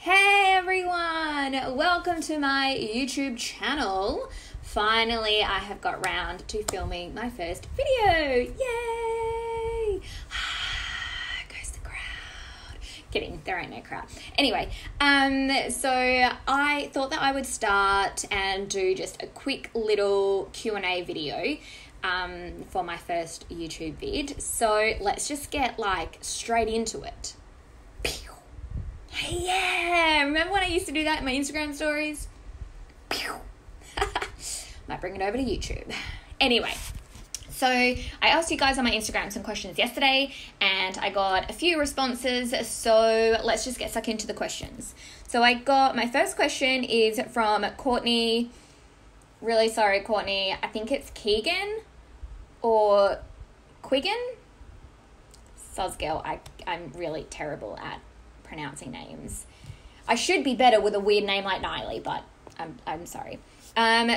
Hey everyone, welcome to my YouTube channel. Finally, I have got round to filming my first video. Yay! Goes the crowd. Kidding, there ain't no crowd. Anyway, so I thought that I would start and do just a quick little Q&A video for my first YouTube vid. So let's just get straight into it. Yeah, remember when I used to do that in my Instagram stories? Might bring it over to YouTube. Anyway, so I asked you guys on my Instagram some questions yesterday and I got a few responses, so let's just get stuck into the questions. So I got, my first question is from Courtney. Really sorry, Courtney. I think it's Keegan or Quiggin. Sozgirl, I'm really terrible at pronouncing names. I should be better with a weird name like Niley, but I'm sorry.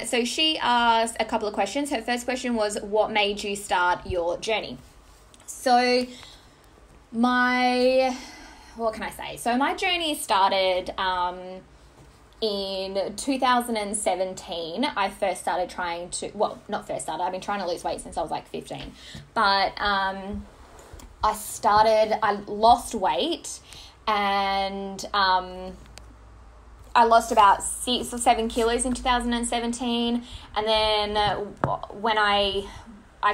So she asked a couple of questions. Her first question was, what made you start your journey? So what can I say? So my journey started in 2017. I first started I've been trying to lose weight since I was 15. But I lost weight. And I lost about 6 or 7 kilos in 2017. And then when I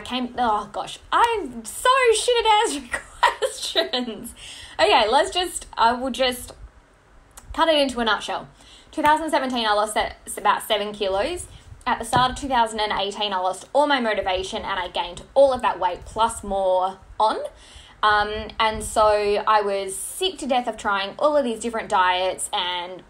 came, oh gosh, I'm so shit at answering questions. Okay, I will just cut it into a nutshell. 2017, I lost about 7 kilos. At the start of 2018, I lost all my motivation and I gained all of that weight plus more on. And so I was sick to death of trying all of these different diets and,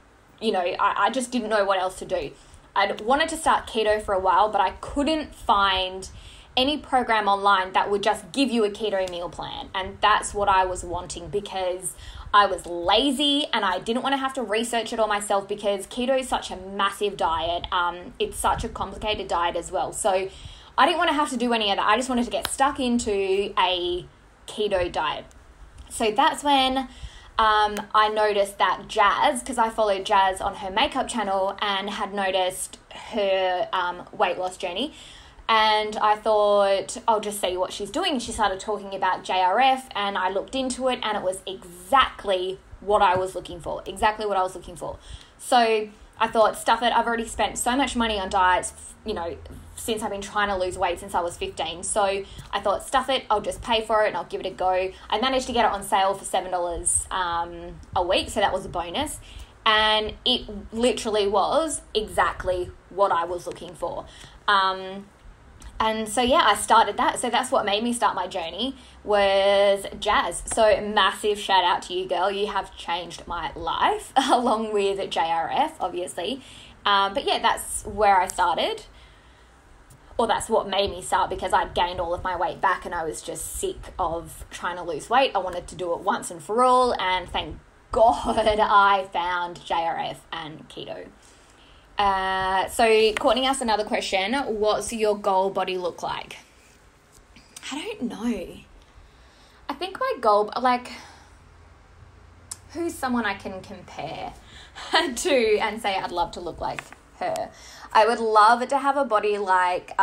I just didn't know what else to do. I'd wanted to start keto for a while, but I couldn't find any program online that would just give you a keto meal plan. And that's what I was wanting because I was lazy and I didn't want to have to research it all myself because keto is such a massive diet. It's such a complicated diet as well. So I didn't want to have to do any of that. I just wanted to get stuck into a keto diet. So that's when I noticed that Jazz, because I followed Jazz on her makeup channel and had noticed her weight loss journey, and I thought I'll just see what she's doing. She started talking about JRF and I looked into it and it was exactly what I was looking for. So I thought, stuff it, I've already spent so much money on diets, since I've been trying to lose weight since I was 15. So I thought, stuff it, I'll just pay for it and I'll give it a go. I managed to get it on sale for $7 a week, so that was a bonus. And it literally was exactly what I was looking for. And so, yeah, I started that. So that's what made me start my journey was Jazz. So massive shout out to you, girl. You have changed my life along with JRF, obviously. But yeah, that's where I started. Or that's what made me start because I'd gained all of my weight back and I was just sick of trying to lose weight. I wanted to do it once and for all. And thank God I found JRF and keto. So Courtney asked another question. What's your goal body look like? I don't know. I think my goal, who's someone I can compare to and say I'd love to look like her? I would love to have a body like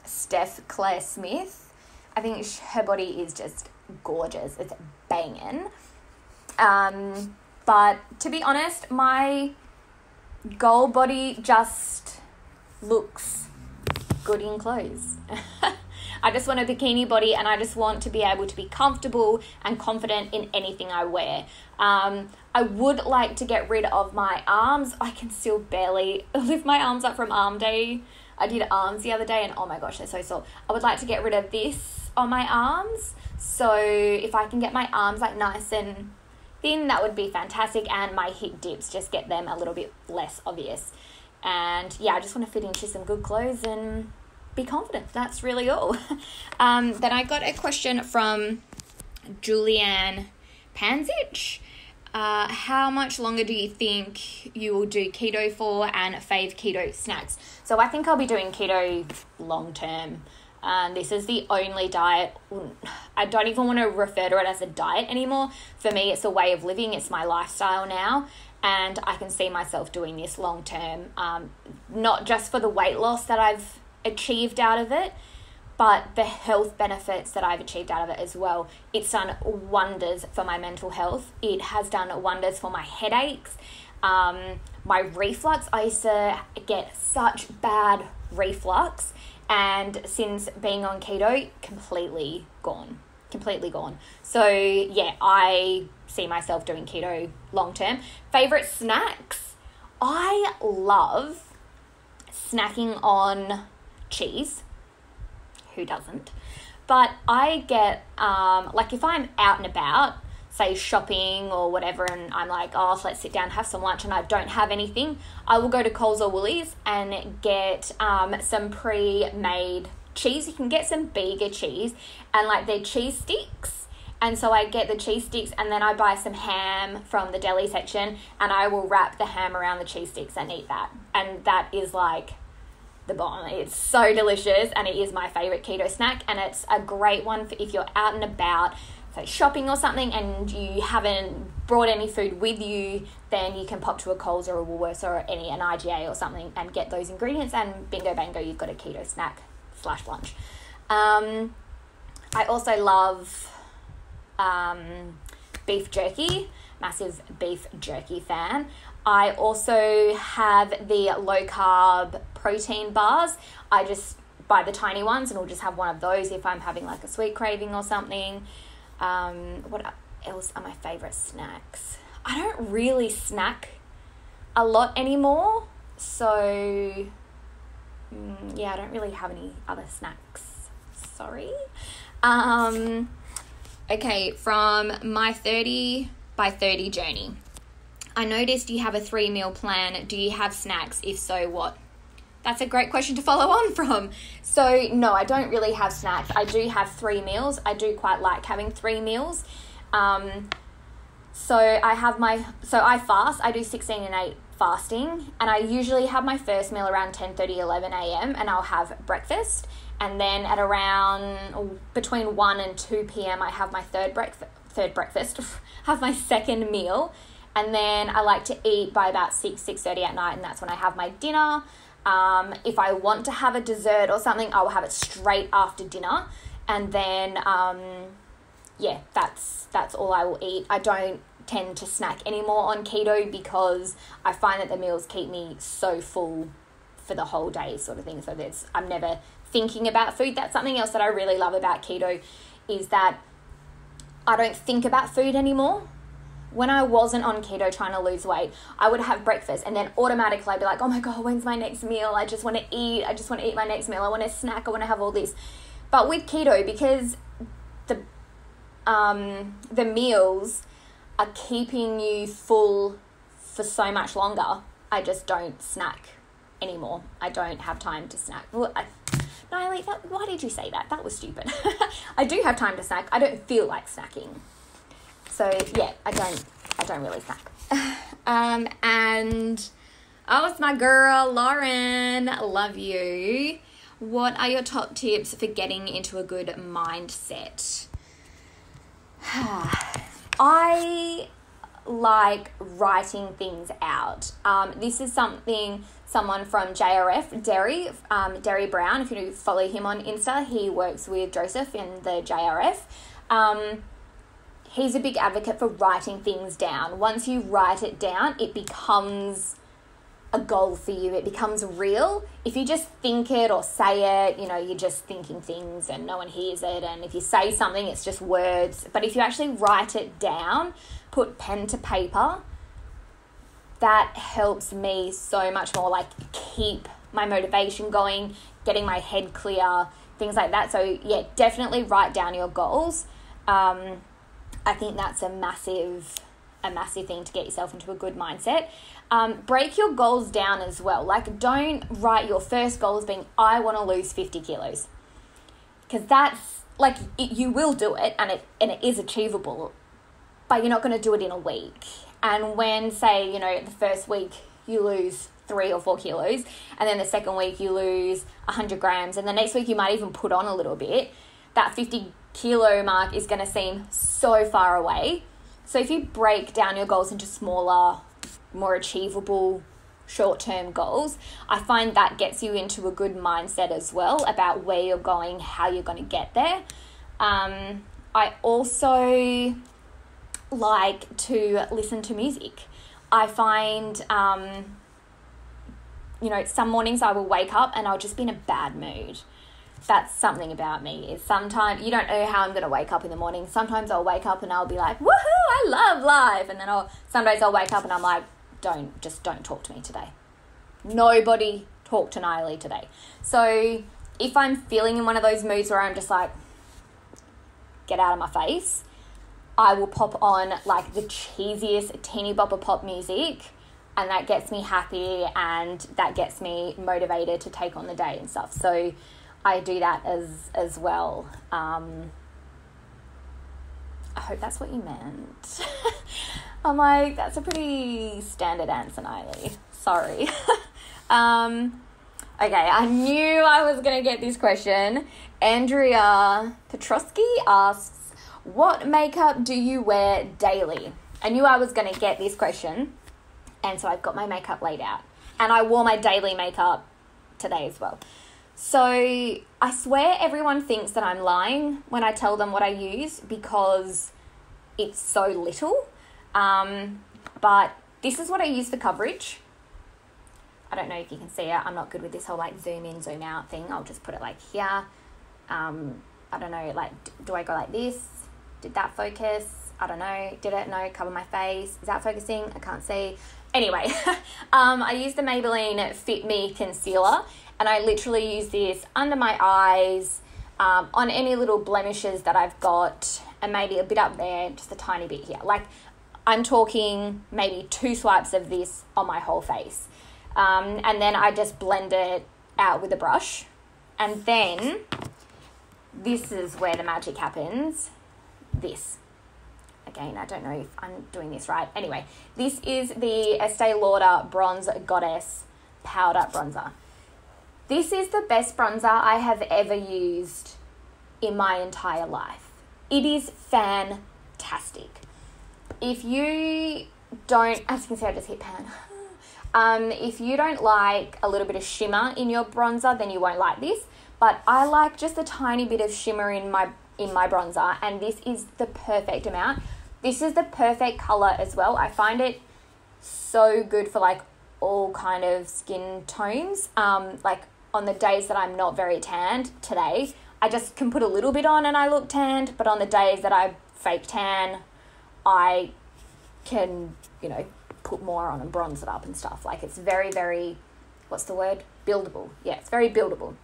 Steph Claire Smith. I think her body is just gorgeous. It's banging. But to be honest, my goal body just looks good in clothes. I just want a bikini body and I just want to be able to be comfortable and confident in anything I wear. I would like to get rid of my arms. I can still barely lift my arms up from arm day. I did arms the other day and oh my gosh, they're so sore. I would like to get rid of this on my arms. So if I can get my arms nice and thin, that would be fantastic. And my hip dips, just get them a little bit less obvious. And yeah, I just want to fit into some good clothes and be confident. That's really all. Then I got a question from Julianne Panzich. How much longer do you think you will do keto for and fave keto snacks? So I think I'll be doing keto long term. This is the only diet. I don't even want to refer to it as a diet anymore. For me, it's a way of living. It's my lifestyle now. And I can see myself doing this long term, not just for the weight loss that I've achieved out of it, but the health benefits that I've achieved out of it as well. It's done wonders for my mental health. It has done wonders for my headaches, my reflux. I used to get such bad reflux, and since being on keto, completely gone. So yeah, I see myself doing keto long term. Favorite snacks? I love snacking on cheese. Who doesn't? But I get, like if I'm out and about, say shopping or whatever, and I'm like, oh, let's sit down and have some lunch, and I don't have anything, I will go to Coles or Woolies and get some pre-made cheese. You can get some bigger cheese and like their cheese sticks. And so I get the cheese sticks, and then I buy some ham from the deli section, and I will wrap the ham around the cheese sticks and eat that. And that is like the bomb. It's so delicious, and it is my favorite keto snack, and it's a great one for if you're out and about, so shopping or something, and you haven't brought any food with you, then you can pop to a Coles or a Woolworths or an IGA or something and get those ingredients, and bingo bango, you've got a keto snack / lunch. I also love beef jerky, massive beef jerky fan. I also have the low carb protein bars. I just buy the tiny ones, and I'll just have one of those if I'm having like a sweet craving or something. What else are my favorite snacks? I don't really snack a lot anymore, so yeah, I don't really have any other snacks. Sorry. Okay, from my 30 by 30 journey. I noticed you have a 3-meal plan. Do you have snacks? If so, what? That's a great question to follow on from. So, no, I don't really have snacks. I do have 3 meals. I do quite like having 3 meals. So I fast. I do 16 and 8 fasting. And I usually have my first meal around 10:30, 11 a.m. and I'll have breakfast. And then at around between 1 and 2 p.m. I have my third breakfast, have my second meal. And then I like to eat by about 6:30 at night, and that's when I have my dinner. If I want to have a dessert or something, I will have it straight after dinner. And then, yeah, that's all I will eat. I don't tend to snack anymore on keto because I find that the meals keep me so full for the whole day sort of thing. So I'm never thinking about food. That's something else that I really love about keto, is that I don't think about food anymore. When I wasn't on keto trying to lose weight, I would have breakfast and then automatically I'd be like, oh my God, when's my next meal? I just want to eat my next meal. I want to snack. I want to have all this. But with keto, because the meals are keeping you full for so much longer, I just don't snack anymore. I don't have time to snack. Well, Natalie, why did you say that? That was stupid. I do have time to snack. I don't feel like snacking. So yeah, I don't really snack. And it's my girl Lauren. Love you. What are your top tips for getting into a good mindset? I like writing things out. This is someone from JRF, Derry Brown. If you follow him on Insta, he works with Joseph in the JRF. He's a big advocate for writing things down. Once you write it down, it becomes a goal for you. It becomes real. If you just think it or say it, you're just thinking things and no one hears it. And if you say something, it's just words. But if you actually write it down, put pen to paper, that helps me so much more, like keep my motivation going, getting my head clear, things like that. So yeah, definitely write down your goals. I think that's a massive thing to get yourself into a good mindset. Break your goals down as well. Like, don't write your first goal as being, I want to lose 50 kilos. Because that's, like, you will do it, and it is achievable, but you're not going to do it in a week. And when, say, the first week you lose 3 or 4 kilos, and then the second week you lose 100 grams, and the next week you might even put on a little bit, that 50 kilo mark is going to seem so far away. So if you break down your goals into smaller, more achievable short-term goals, I find that gets you into a good mindset as well about where you're going, how you're going to get there. I also like to listen to music. I find, some mornings I will wake up and I'll just be in a bad mood. That's something about me. Is sometimes you don't know how I'm going to wake up in the morning. Sometimes I'll wake up and I'll be like, woohoo, I love life. And then some days I'll wake up and I'm like, don't talk to me today. Nobody talk to Niley today. So if I'm feeling in one of those moods where I'm just like, get out of my face, I will pop on like the cheesiest teeny bopper pop music, and that gets me happy and that gets me motivated to take on the day and stuff. So I do that as well. I hope that's what you meant. I'm like, that's a pretty standard answer, Niley. Sorry. Okay, I knew I was going to get this question. Andrea Petrosky asks, what makeup do you wear daily? I knew I was going to get this question, and so I've got my makeup laid out. And I wore my daily makeup today as well. So I swear everyone thinks that I'm lying when I tell them what I use because it's so little. But this is what I use for coverage. I don't know if you can see it. I'm not good with this whole like zoom in, zoom out thing. I'll just put it like here. I don't know, like, do I go like this? Did that focus? I don't know. Did it? No. Cover my face. Is that focusing? I can't see. Anyway, I use the Maybelline Fit Me Concealer, and I literally use this under my eyes, on any little blemishes that I've got, and maybe a bit up there, just a tiny bit here. Like, I'm talking maybe 2 swipes of this on my whole face. And then I just blend it out with a brush. And then this is where the magic happens. This. Again, I don't know if I'm doing this right. Anyway, this is the Estee Lauder Bronze Goddess Powder Bronzer. This is the best bronzer I have ever used in my entire life. It is fantastic. If you don't, as you can see, I just hit pan. If you don't like a little bit of shimmer in your bronzer, then you won't like this. But I like just a tiny bit of shimmer in my bronzer, and this is the perfect amount. This is the perfect color as well. I find it so good for like all kind of skin tones. Like on the days that I'm not very tanned today, I just can put a little bit on and I look tanned. But on the days that I fake tan, I can, put more on and bronze it up and stuff. Like it's very, very, what's the word? Buildable. Yeah, it's very buildable.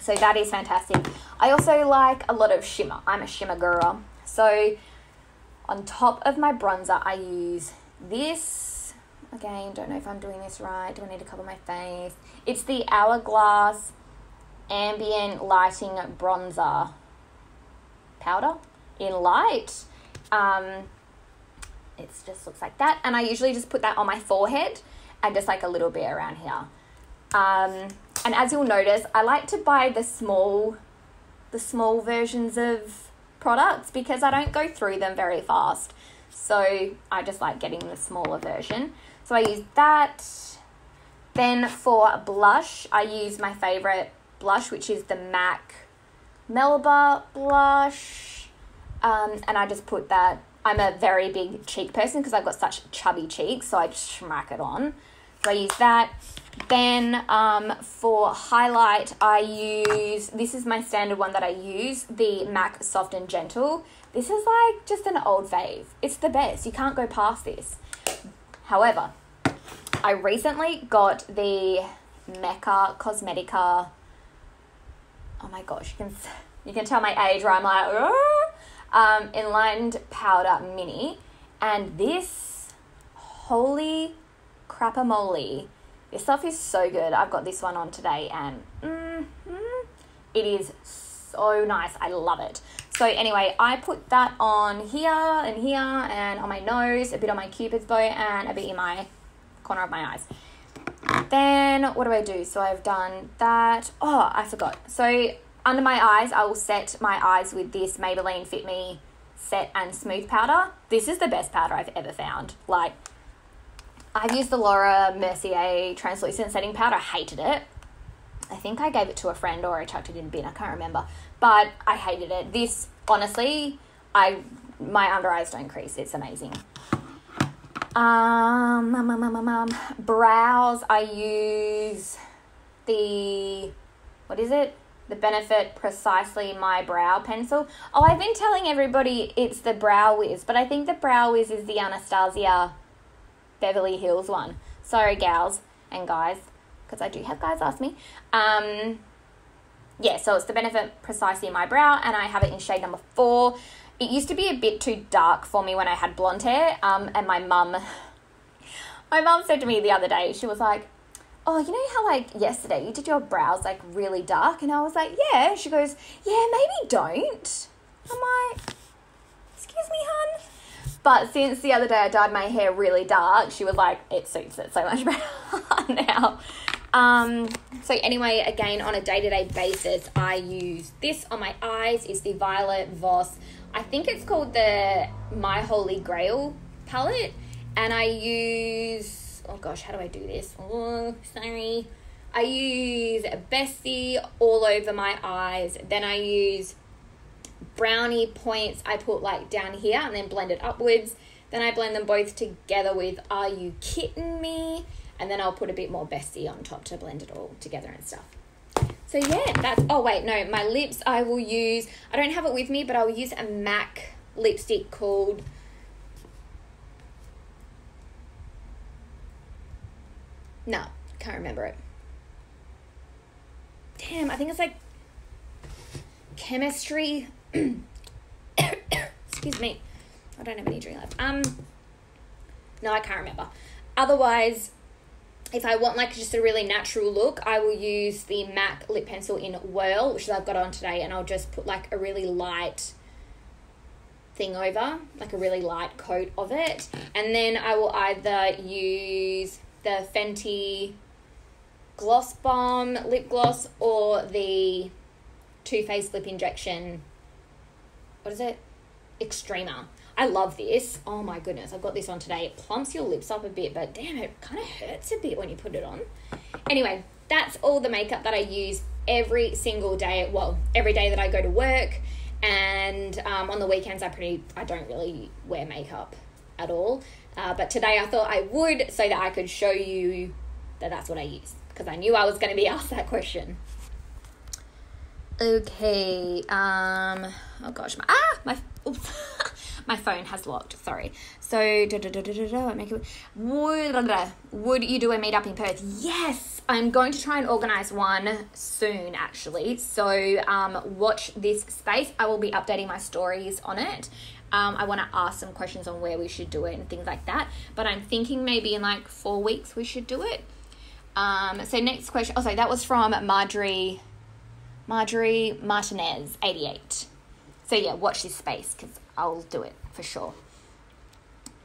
So that is fantastic. I also like a lot of shimmer. I'm a shimmer girl. So on top of my bronzer, I use this. Again, don't know if I'm doing this right. Do I need to cover my face? It's the Hourglass Ambient Lighting Bronzer Powder in light. It just looks like that. And I usually just put that on my forehead and just like a little bit around here. And as you'll notice, I like to buy the small versions of products because I don't go through them very fast. So I just like getting the smaller version. So I use that. Then for blush, I use my favorite blush, which is the MAC Melba blush. And I just put that. I'm a very big cheek person because I've got such chubby cheeks, so I just smack it on. So I use that. Then for highlight, I use, this is my standard one that I use, the MAC Soft and Gentle. This is like just an old fave. It's the best. You can't go past this. However, I recently got the Mecca Cosmetica, oh my gosh, you can tell my age where I'm like, Enlightened Powder Mini. And this, holy crapamole, this stuff is so good. I've got this one on today and it is so nice. I love it. So anyway, I put that on here and on my nose, a bit on my cupid's bow and a bit in my corner of my eyes. then what do I do? So I've done that. Oh, I forgot. So under my eyes, I will set my eyes with this Maybelline Fit Me Set and Smooth powder. This is the best powder I've ever found. Like, I've used the Laura Mercier translucent setting powder. I hated it. I think I gave it to a friend or I chucked it in a bin. I can't remember. But I hated it. This, honestly, my under eyes don't crease. It's amazing. Brows, I use the, what is it? The Benefit Precisely My Brow Pencil. Oh, I've been telling everybody it's the Brow Wiz, but I think the Brow Wiz is the Anastasia Beverly Hills one. Sorry, gals and guys, because I do have guys ask me. Yeah, so it's the Benefit Precisely My Brow, and I have it in shade number 4. It used to be a bit too dark for me when I had blonde hair, and my mum said to me the other day, she was like, oh, you know how, like, yesterday you did your brows, like, really dark? And I was like, yeah. She goes, yeah, maybe don't. I'm like, excuse me, hun? But since the other day I dyed my hair really dark, she was like, it suits it so much better now. So anyway, again, on a day-to-day basis, I use this on my eyes. It's the Violet Voss. I think it's called the My Holy Grail palette. And I use, oh gosh, how do I do this? Oh, sorry. I use Bestie all over my eyes. Then I use brownie points. I put like down here and then blend it upwards. Then I blend them both together with Are You Kidding Me? And then I'll put a bit more Bestie on top to blend it all together and stuff. So yeah, that's, oh wait, no, my lips I will use, I don't have it with me, but I'll use a MAC lipstick called, no, can't remember it. Damn, I think it's like Chemistry. Excuse me. I don't have any drink left. No, I can't remember. Otherwise, if I want like just a really natural look, I will use the MAC lip pencil in Whirl, which I've got on today, and I'll just put like a really light thing over, like a really light coat of it. And then I will either use the Fenty Gloss Bomb lip gloss or the Too Faced Lip Injection, what is it? Extremer. I love this. Oh my goodness, I've got this on today. It plumps your lips up a bit, but damn, it kind of hurts a bit when you put it on. Anyway, that's all the makeup that I use every single day. Well, every day that I go to work, and on the weekends I don't really wear makeup at all. But today I thought I would, so that I could show you that that's what I use, because I knew I was going to be asked that question. Okay, oh gosh, my phone has locked, sorry. So, would you do a meetup in Perth? Yes, I'm going to try and organise one soon, actually. So, watch this space. I will be updating my stories on it. I want to ask some questions on where we should do it and things like that. But I'm thinking maybe in like 4 weeks we should do it. So next question. Oh, sorry, that was from Marjorie Martinez, 88. So yeah, watch this space because I'll do it for sure.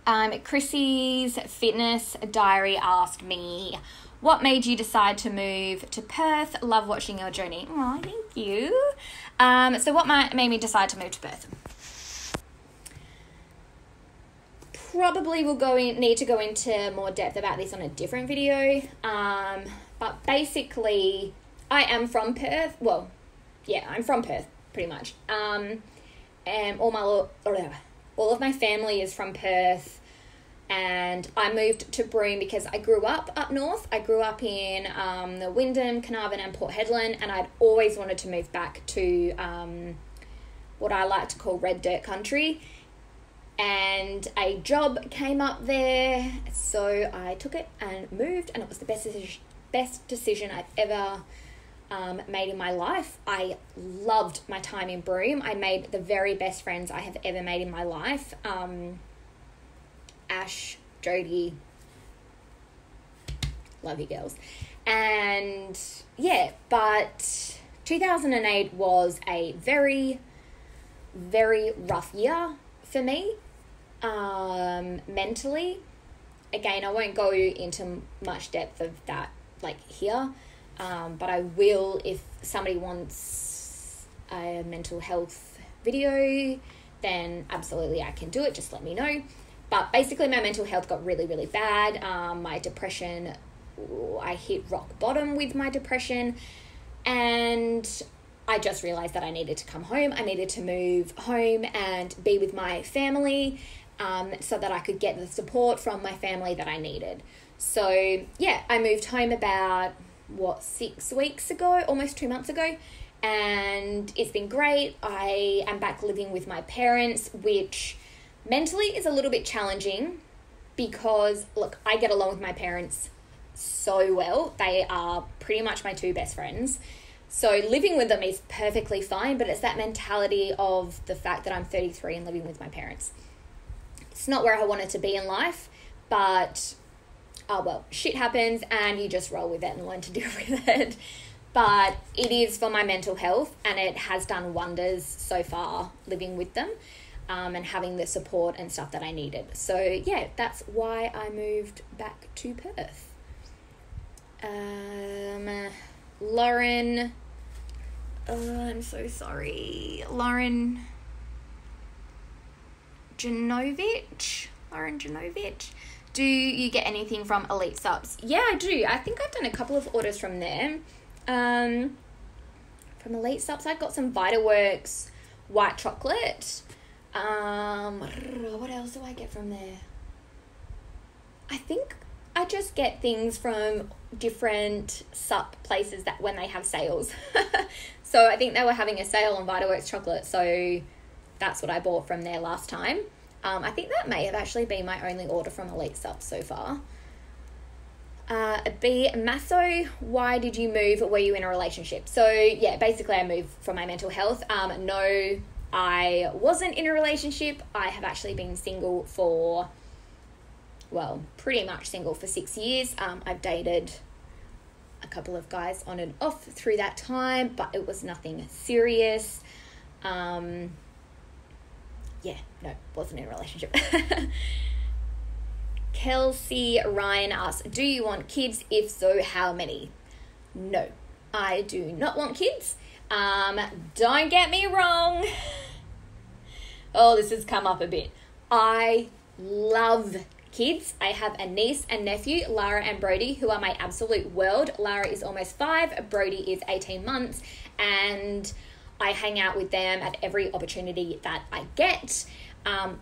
Chrissy's Fitness Diary asked me, what made you decide to move to Perth? Love watching your journey. Oh, thank you. So what made me decide to move to Perth? Probably will need to go into more depth about this on a different video. But basically, I am from Perth. Well, yeah, I'm from Perth, pretty much. And all of my family is from Perth. And I moved to Broome because I grew up north. I grew up in the Wyndham, Carnarvon and Port Hedland, and I'd always wanted to move back to what I like to call red dirt country. And a job came up there, so I took it and moved, and it was the best decision I've ever made in my life. I loved my time in Broome. I made the very best friends I have ever made in my life. Ash, Jodie, love you girls. And yeah, but 2008 was a very, very rough year for me, mentally. Again, I won't go into much depth of that like here, but I will, if somebody wants a mental health video, then absolutely I can do it. Just let me know. But basically my mental health got really, really bad. My depression, I hit rock bottom with my depression, and I just realized that I needed to come home. I needed to move home and be with my family, so that I could get the support from my family that I needed. So yeah, I moved home about 6 weeks ago, almost 2 months ago, and it's been great. I am back living with my parents, which mentally is a little bit challenging because, look, I get along with my parents so well. They are pretty much my two best friends. So living with them is perfectly fine, but it's that mentality of the fact that I'm 33 and living with my parents. It's not where I wanted to be in life, but, oh well, shit happens and you just roll with it and learn to deal with it. But it is for my mental health, and it has done wonders so far living with them. And having the support and stuff that I needed. So yeah, that's why I moved back to Perth. Lauren, I'm so sorry. Lauren Janovic. Do you get anything from Elite Subs? Yeah, I do. I think I've done a couple of orders from there. From Elite Subs, I got some Vitaworks white chocolate. What else do I get from there? I think I just get things from different sup places that when they have sales. So I think they were having a sale on Vitaworks chocolate, so that's what I bought from there last time. I think that may have actually been my only order from Elite Sup so far. B. Masso, why did you move? Were you in a relationship? So yeah, basically I moved for my mental health. No, I wasn't in a relationship. I have actually been single for, well, pretty much single for 6 years. I've dated a couple of guys on and off through that time, but it was nothing serious. Yeah, no, wasn't in a relationship. Kelsey Ryan asks, do you want kids? If so, how many? No, I do not want kids. Don't get me wrong. Oh, this has come up a bit. I love kids. I have a niece and nephew, Lara and Brody, who are my absolute world. Lara is almost 5, Brody is 18 months, and I hang out with them at every opportunity that I get.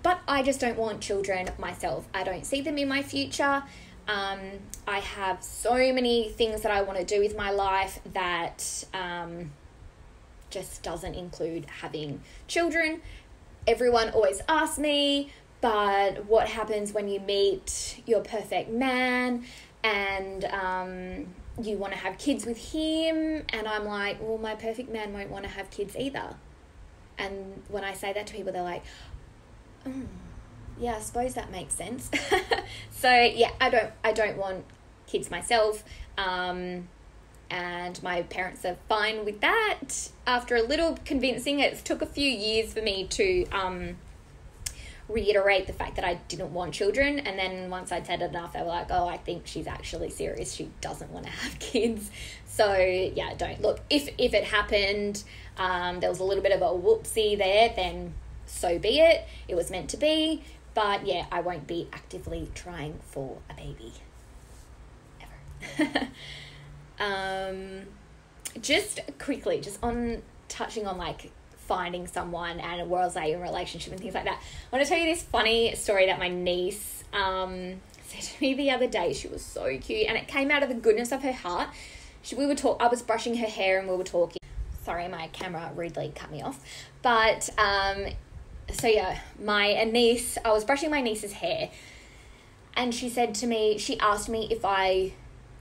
But I just don't want children myself. I don't see them in my future. I have so many things that I want to do with my life that just doesn't include having children. Everyone always asks me, but what happens when you meet your perfect man and you want to have kids with him? And I'm like, well, my perfect man won't want to have kids either. And when I say that to people, they're like, yeah, I suppose that makes sense. So yeah, I don't want kids myself. And my parents are fine with that. After a little convincing, it took a few years for me to reiterate the fact that I didn't want children. And then once I'd said it enough, they were like, oh, I think she's actually serious. She doesn't want to have kids. So yeah, don't. Look, if it happened, there was a little bit of a whoopsie there, then so be it. It was meant to be. But yeah, I won't be actively trying for a baby. Ever. Just quickly, just on touching on like finding someone and was I in a relationship and things like that, I want to tell you this funny story that my niece said to me the other day. She was so cute, and it came out of the goodness of her heart. I was brushing her hair and we were talking. Sorry, my camera rudely cut me off. But so yeah, my niece, I was brushing my niece's hair, and she asked me if I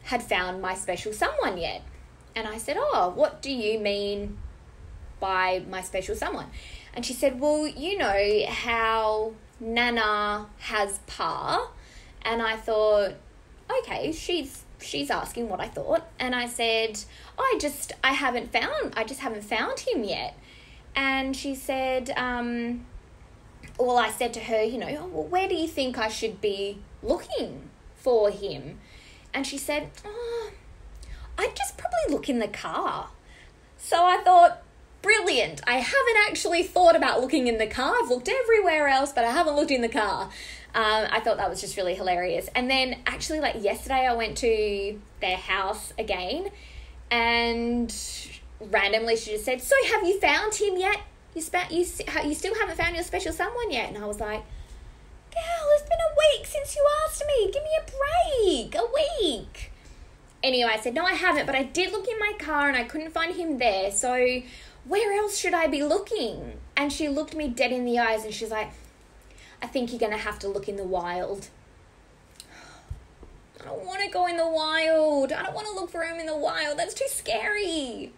had found my special someone yet. And I said, oh, what do you mean by my special someone? And she said, well, you know how Nana has Pa. And I thought, okay, she's asking what I thought. And I said, I just haven't found him yet. And she said, well, I said to her, you know, oh, well, where do you think I should be looking for him? And she said, oh, I'd just probably look in the car. So I thought, brilliant. I haven't actually thought about looking in the car. I've looked everywhere else, but I haven't looked in the car. I thought that was just really hilarious. And then actually, like yesterday, I went to their house again, and randomly she just said, so have you found him yet? You still haven't found your special someone yet? And I was like, girl, it's been a week since you asked me. Give me a break. A week. Anyway, I said, no, I haven't, but I did look in my car and I couldn't find him there. So where else should I be looking? And she looked me dead in the eyes and she's like, I think you're going to have to look in the wild. I don't want to go in the wild. I don't want to look for him in the wild. That's too scary.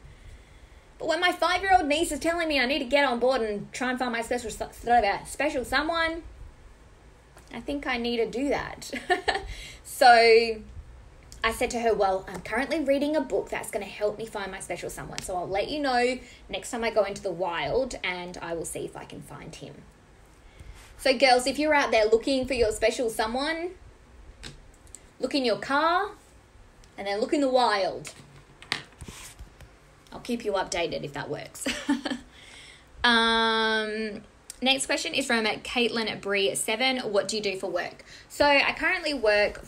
But when my 5-year-old niece is telling me I need to get on board and try and find my special someone, I think I need to do that. So I said to her, well, I'm currently reading a book that's going to help me find my special someone. So I'll let you know next time I go into the wild and I will see if I can find him. So girls, if you're out there looking for your special someone, look in your car and then look in the wild. I'll keep you updated if that works. Next question is from Caitlin Bree 7. What do you do for work? So I currently work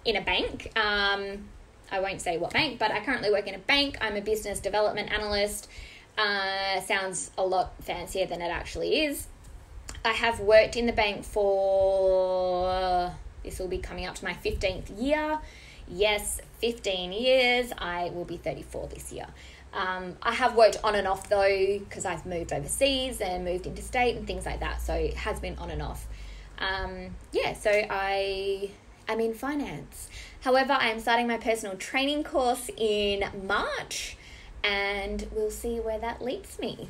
in a bank. I won't say what bank, but I currently work in a bank. I'm a business development analyst. Sounds a lot fancier than it actually is. I have worked in the bank for, this will be coming up to my 15th year. Yes, 15 years. I will be 34 this year. I have worked on and off though, because I've moved overseas and moved interstate and things like that. So it has been on and off. So I am in finance. However, I am starting my personal training course in March and we'll see where that leads me.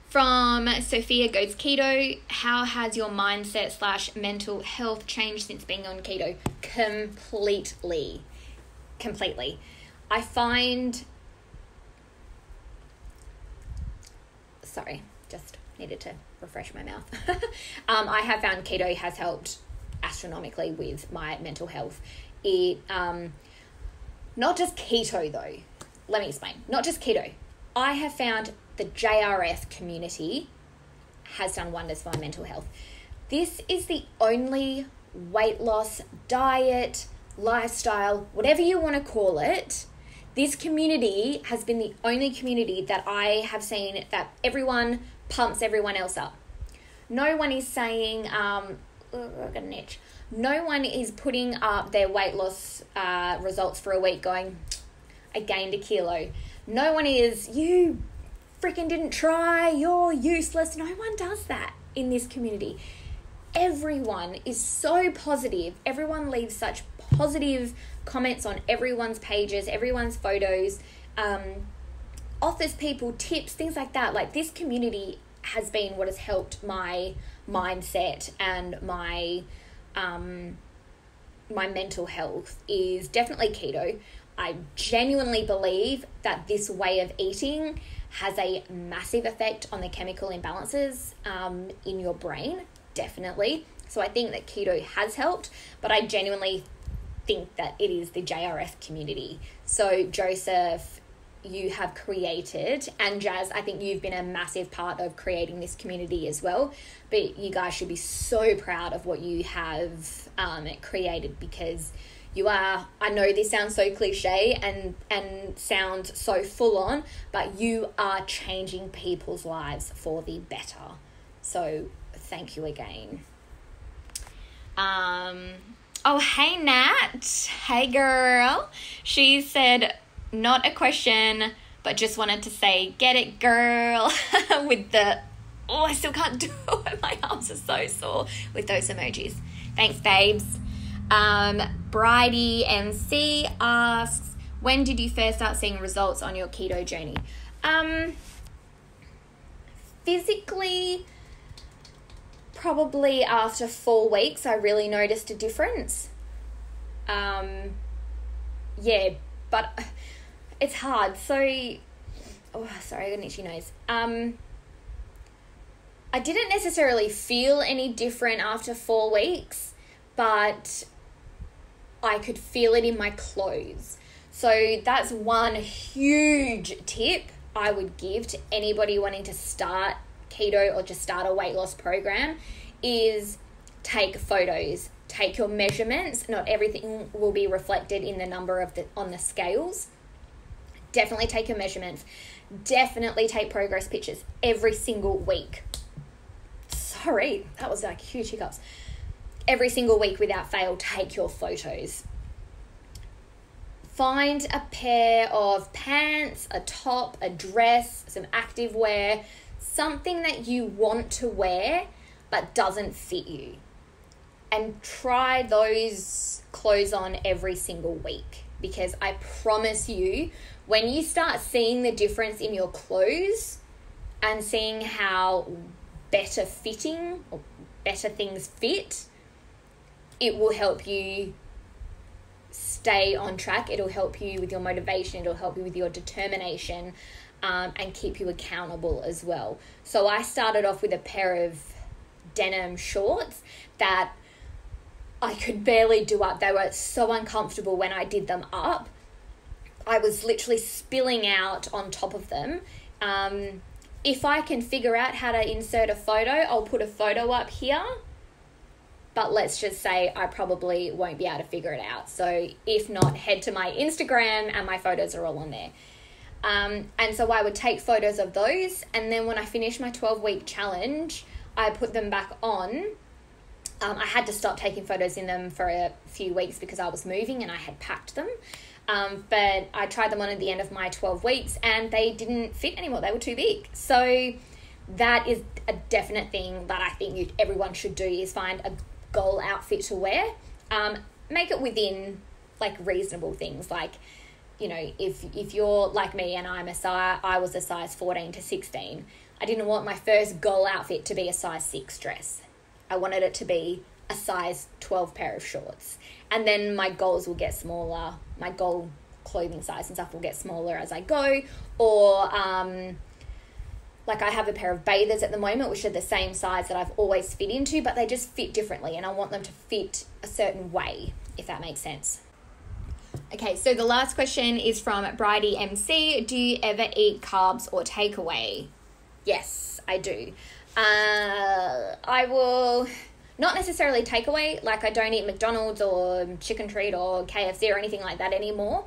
From Sophia Goes Keto, how has your mindset / mental health changed since being on keto? Completely. I find, sorry, just needed to refresh my mouth. I have found keto has helped astronomically with my mental health. It, not just keto though. Let me explain. Not just keto. I have found the JRF community has done wonders for my mental health. This is the only weight loss, diet, lifestyle, whatever you want to call it. This community has been the only community that I have seen that everyone pumps everyone else up. No one is saying, I've got an itch. No one is putting up their weight loss results for a week going, I gained a kilo. No one is, you freaking didn't try, you're useless. No one does that in this community. Everyone is so positive. Everyone leaves such positive comments on everyone's pages, everyone's photos, offers people tips, things like that. Like, this community has been what has helped my mindset and my mental health is definitely keto. I genuinely believe that this way of eating has a massive effect on the chemical imbalances in your brain, definitely. So I think that keto has helped, but I genuinely think that it is the JRF community. So Joseph, you have created, and Jazz, I think you've been a massive part of creating this community as well. But you guys should be so proud of what you have created, because you are, I know this sounds so cliche and sounds so full on, but you are changing people's lives for the better. So thank you again. Oh, hey, Nat. Hey, girl. She said, not a question, but just wanted to say, get it, girl, with the, I still can't do it. My arms are so sore with those emojis. Thanks, babes. Bridie MC asks, when did you first start seeing results on your keto journey? Physically, probably after 4 weeks, I really noticed a difference. But it's hard. So, sorry, I got an itchy nose. I didn't necessarily feel any different after 4 weeks, but I could feel it in my clothes. So that's one huge tip I would give to anybody wanting to start keto or just start a weight loss program is take photos, take your measurements. Not everything will be reflected in the number on the scales. Definitely take your measurements. Definitely take progress pictures every single week. Sorry, that was like huge hiccups. Every single week without fail, take your photos. Find a pair of pants, a top, a dress, some active wear, something that you want to wear but doesn't fit you. And try those clothes on every single week, because I promise you, when you start seeing the difference in your clothes and seeing how better fitting or better things fit, it will help you stay on track. It'll help you with your motivation. It'll help you with your determination, and keep you accountable as well. So I started off with a pair of denim shorts that I could barely do up. They were so uncomfortable when I did them up. I was literally spilling out on top of them. If I can figure out how to insert a photo, I'll put a photo up here. But let's just say I probably won't be able to figure it out. So if not, head to my Instagram and my photos are all on there. And so I would take photos of those. And then when I finished my 12-week challenge, I put them back on. I had to stop taking photos in them for a few weeks because I was moving and I had packed them. But I tried them on at the end of my 12 weeks and they didn't fit anymore. They were too big. So that is a definite thing that I think everyone should do, is find a goal outfit to wear. Make it within like reasonable things. Like, you know, if you're like me and I was a size 14 to 16, I didn't want my first goal outfit to be a size 6 dress. I wanted it to be a size 12 pair of shorts. And then my goals will get smaller. My goal clothing size and stuff will get smaller as I go. Or like I have a pair of bathers at the moment, which are the same size that I've always fit into, but they just fit differently. And I want them to fit a certain way, if that makes sense. Okay, so the last question is from Bridie MC. Do you ever eat carbs or takeaway? Yes, I do. I will not necessarily takeaway, like I don't eat McDonald's or Chicken Treat or KFC or anything like that anymore,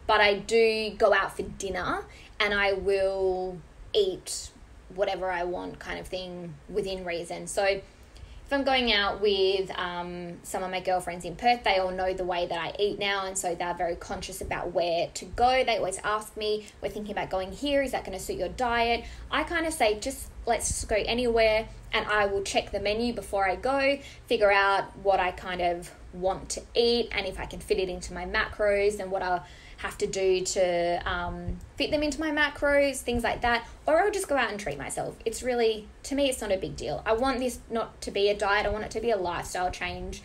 but I do go out for dinner and I will eat whatever I want kind of thing within reason. So if I'm going out with some of my girlfriends in Perth, they all know the way that I eat now, and so they're very conscious about where to go. They always ask me, we're thinking about going here, is that going to suit your diet? I kind of say, let's just go anywhere, and I will check the menu before I go, figure out what I kind of want to eat, and if I can fit it into my macros, and what I'll have to do to fit them into my macros, things like that. Or I'll just go out and treat myself. It's really, to me, it's not a big deal. I want this not to be a diet. I want it to be a lifestyle change.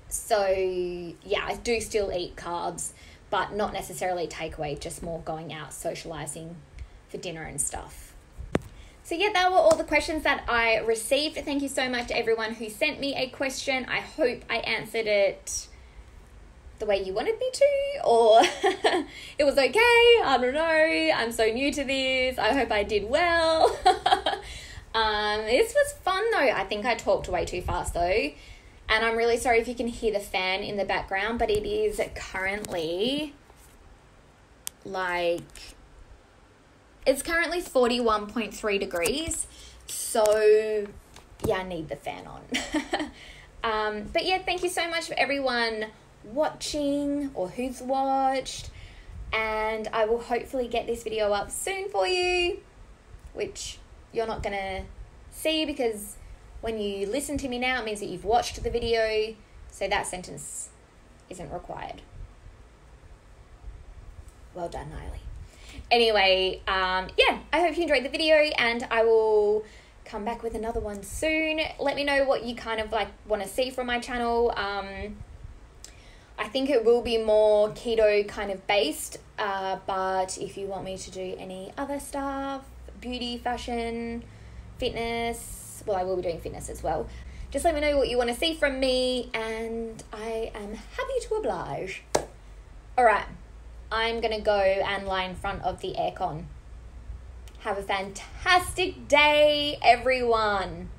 So yeah, I do still eat carbs, but not necessarily takeaway, just more going out, socializing for dinner and stuff. So yeah, that were all the questions that I received. Thank you so much to everyone who sent me a question. I hope I answered it the way you wanted me to, or it was okay. I don't know. I'm so new to this. I hope I did well. This was fun though. I think I talked way too fast though. And I'm really sorry if you can hear the fan in the background, but it is currently it's currently 41.3 degrees. So yeah, I need the fan on. But yeah, thank you so much for everyone watching or who's watched, and I will hopefully get this video up soon for you, which you're not gonna see because when you listen to me now it means that you've watched the video, so that sentence isn't required. Well done, Niley. Anyway, yeah, I hope you enjoyed the video, and I will come back with another one soon. Let me know what you kind of like want to see from my channel. I think it will be more keto kind of based, but if you want me to do any other stuff, beauty, fashion, fitness, well, I will be doing fitness as well. Just let me know what you want to see from me, and I am happy to oblige. All right. I'm going to go and lie in front of the aircon. Have a fantastic day, everyone.